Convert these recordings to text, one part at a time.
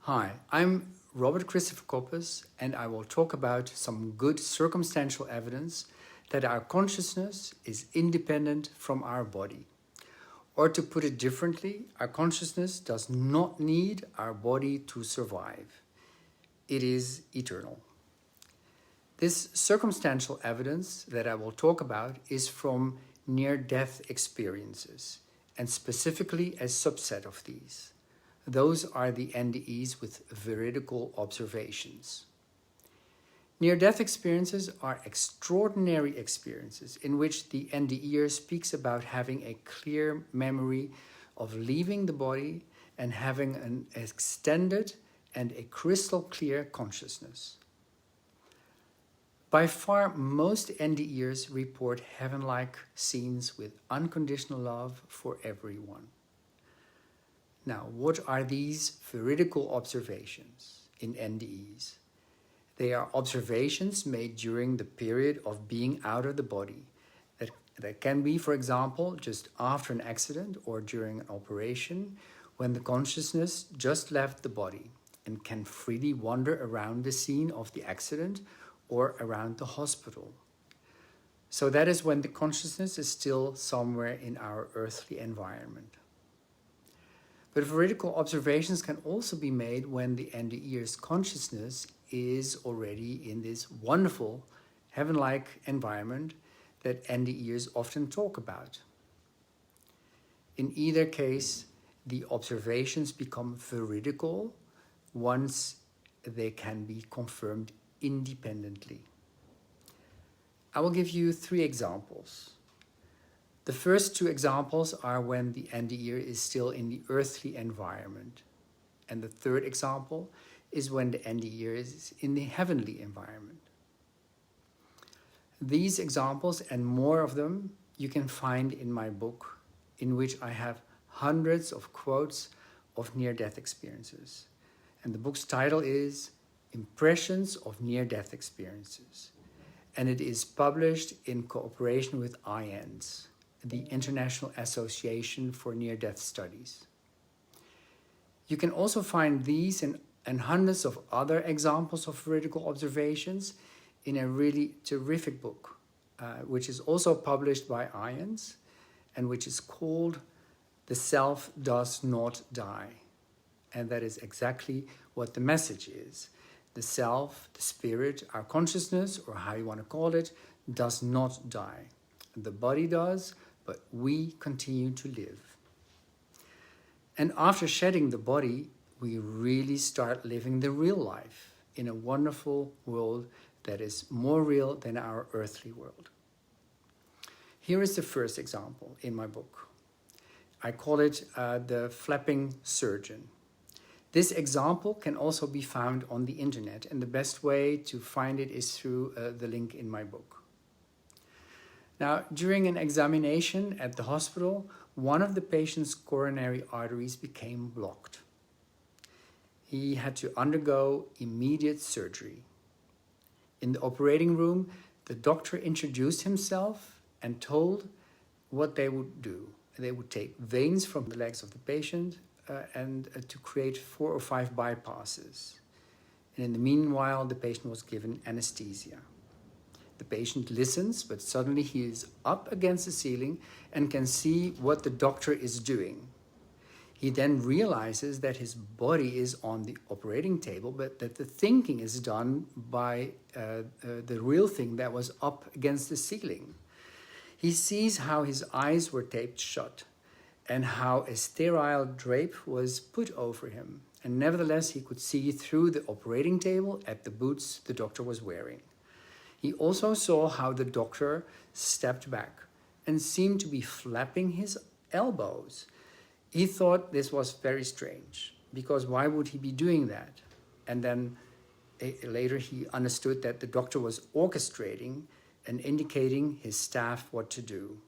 Hi, I'm Robert Christophor Coppes, and I will talk about some good circumstantial evidence that our consciousness is independent from our body. Or to put it differently, our consciousness does not need our body to survive. It is eternal. This circumstantial evidence that I will talk about is from near-death experiences, and specifically a subset of these. Those are the NDEs with veridical observations. Near-death experiences are extraordinary experiences in which the NDEer speaks about having a clear memory of leaving the body and having an extended and a crystal clear consciousness. By far, most NDEers report heaven-like scenes with unconditional love for everyone. Now, what are these veridical observations in NDEs? They are observations made during the period of being out of the body. That can be, for example, just after an accident or during an operation, when the consciousness just left the body and can freely wander around the scene of the accident or around the hospital. So that is when the consciousness is still somewhere in our earthly environment. But veridical observations can also be made when the NDEer's consciousness is already in this wonderful, heaven-like environment that NDEers often talk about. In either case, the observations become veridical once they can be confirmed independently. I will give you 3 examples. The first 2 examples are when the NDEer is still in the earthly environment. And the third example is when the NDEer is in the heavenly environment. These examples and more of them you can find in my book, in which I have hundreds of quotes of near-death experiences. And the book's title is Impressions of Near-Death Experiences. And it is published in cooperation with INDEs, the International Association for Near-Death Studies. You can also find these and hundreds of other examples of veridical observations in a really terrific book, which is also published by INDEs and which is called The Self Does Not Die. And that is exactly what the message is. The self, the spirit, our consciousness, or how you want to call it, does not die. The body does, but we continue to live. And after shedding the body, we really start living the real life in a wonderful world that is more real than our earthly world. Here is the first example in my book. I call it the flapping surgeon. This example can also be found on the internet, and the best way to find it is through the link in my book. Now, during an examination at the hospital, one of the patient's coronary arteries became blocked. He had to undergo immediate surgery. In the operating room, the doctor introduced himself and told what they would do. They would take veins from the legs of the patient and to create 4 or 5 bypasses. And in the meanwhile, the patient was given anesthesia. The patient listens, but suddenly he is up against the ceiling and can see what the doctor is doing. He then realizes that his body is on the operating table, but that the thinking is done by the real thing that was up against the ceiling. He sees how his eyes were taped shut and how a sterile drape was put over him. And nevertheless, he could see through the operating table at the boots the doctor was wearing. He also saw how the doctor stepped back and seemed to be flapping his elbows. He thought this was very strange, because why would he be doing that? And then later he understood that the doctor was orchestrating and indicating his staff what to do.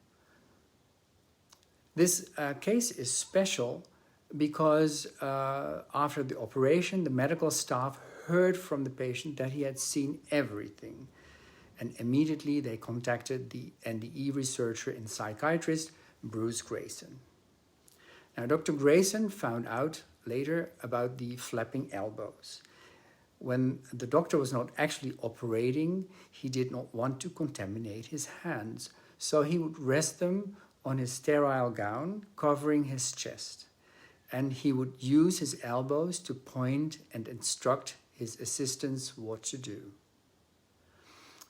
This case is special because after the operation, the medical staff heard from the patient that he had seen everything. And immediately they contacted the NDE researcher and psychiatrist, Bruce Grayson. Now, Dr. Grayson found out later about the flapping elbows. When the doctor was not actually operating, he did not want to contaminate his hands, so he would rest them on his sterile gown, covering his chest. And he would use his elbows to point and instruct his assistants what to do.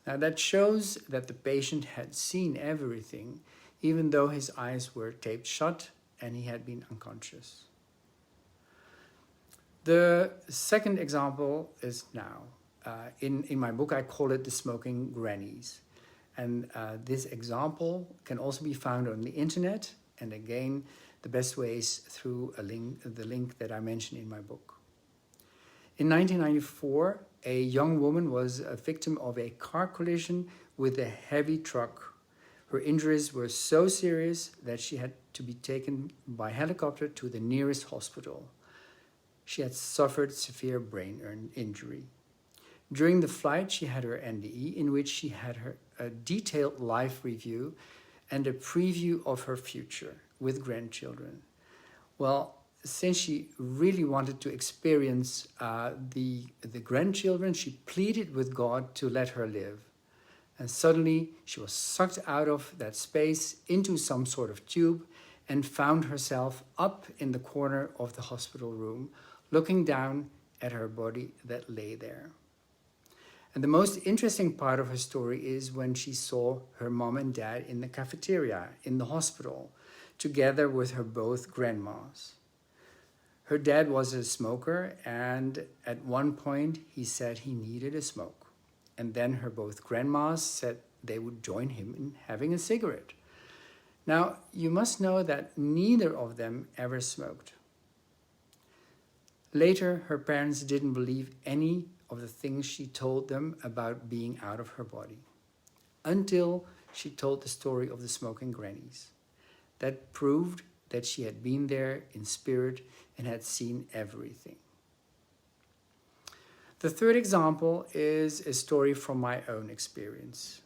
Now that shows that the patient had seen everything, even though his eyes were taped shut and he had been unconscious. The second example is now. In my book, I call it the smoking grannies. And this example can also be found on the internet. And again, the best way is through the link that I mentioned in my book. In 1994, a young woman was a victim of a car collision with a heavy truck. Her injuries were so serious that she had to be taken by helicopter to the nearest hospital. She had suffered severe brain injury. During the flight, she had her NDE, in which she had a detailed life review and a preview of her future with grandchildren. Well, since she really wanted to experience the grandchildren, she pleaded with God to let her live. And suddenly, she was sucked out of that space into some sort of tube and found herself up in the corner of the hospital room, looking down at her body that lay there. And the most interesting part of her story is when she saw her mom and dad in the cafeteria in the hospital, together with her both grandmas. Her dad was a smoker, and at one point he said he needed a smoke. And then her both grandmas said they would join him in having a cigarette. Now, you must know that neither of them ever smoked. Later, her parents didn't believe any of the things she told them about being out of her body, until she told the story of the smoking grannies. That proved that she had been there in spirit and had seen everything. The third example is a story from my own experience.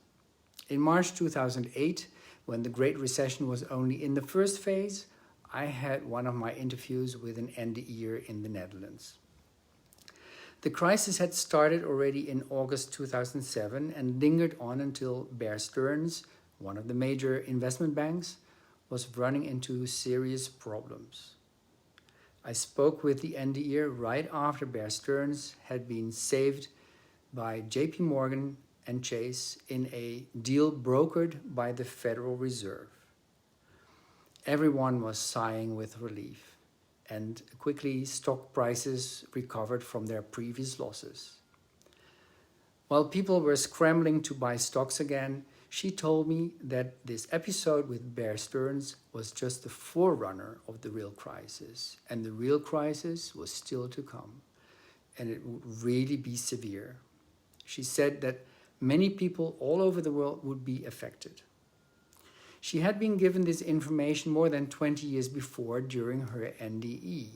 In March 2008, when the Great Recession was only in the first phase, I had one of my interviews with an NDEer in the Netherlands. The crisis had started already in August 2007 and lingered on until Bear Stearns, one of the major investment banks, was running into serious problems. I spoke with the NDEer right after Bear Stearns had been saved by JP Morgan and Chase in a deal brokered by the Federal Reserve. Everyone was sighing with relief, and quickly stock prices recovered from their previous losses. While people were scrambling to buy stocks again, she told me that this episode with Bear Stearns was just the forerunner of the real crisis, and the real crisis was still to come, and it would really be severe. She said that many people all over the world would be affected. She had been given this information more than 20 years before during her NDE,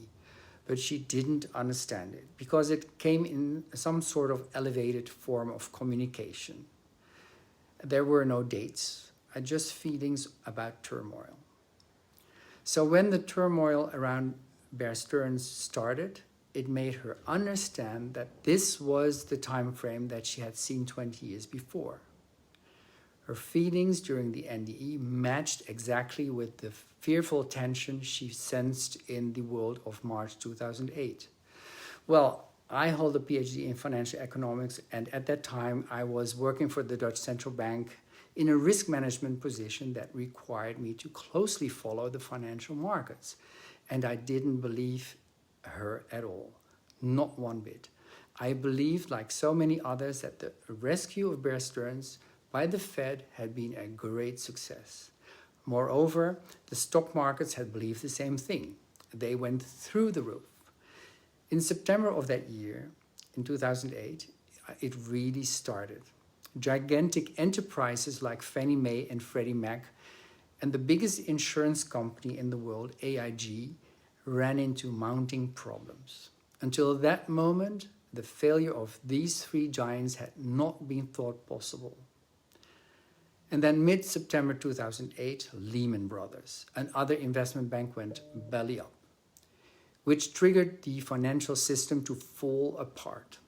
but she didn't understand it because it came in some sort of elevated form of communication. There were no dates, just feelings about turmoil. So when the turmoil around Bear Stearns started, it made her understand that this was the time frame that she had seen 20 years before. Her feelings during the NDE matched exactly with the fearful tension she sensed in the world of March 2008. Well, I hold a PhD in financial economics, and at that time I was working for the Dutch Central Bank in a risk management position that required me to closely follow the financial markets. And I didn't believe her at all, not one bit. I believed, like so many others, that the rescue of Bear Stearns by the Fed had been a great success. Moreover, the stock markets had believed the same thing. They went through the roof. In September of that year, in 2008, it really started. Gigantic enterprises like Fannie Mae and Freddie Mac and the biggest insurance company in the world, AIG, ran into mounting problems. Until that moment, the failure of these three giants had not been thought possible. And then mid-September 2008, Lehman Brothers, another investment bank, went belly up. which triggered the financial system to fall apart.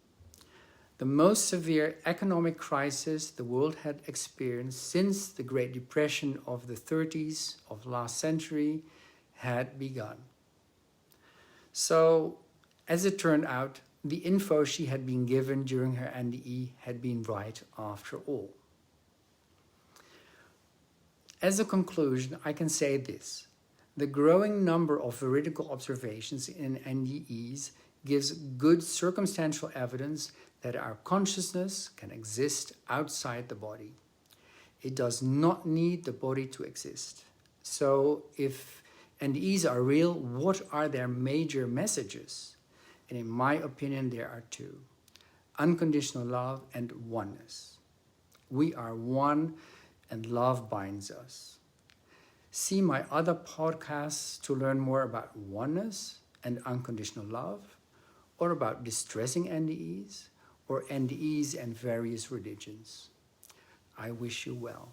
The most severe economic crisis the world had experienced since the Great Depression of the 30s of last century had begun. So, as it turned out, the info she had been given during her NDE had been right after all. As a conclusion, I can say this. The growing number of veridical observations in NDEs gives good circumstantial evidence that our consciousness can exist outside the body. It does not need the body to exist. So if NDEs are real, what are their major messages? And in my opinion, there are two: unconditional love and oneness. We are one and love binds us. See my other podcasts to learn more about oneness and unconditional love, or about distressing NDEs, or NDEs and various religions. I wish you well.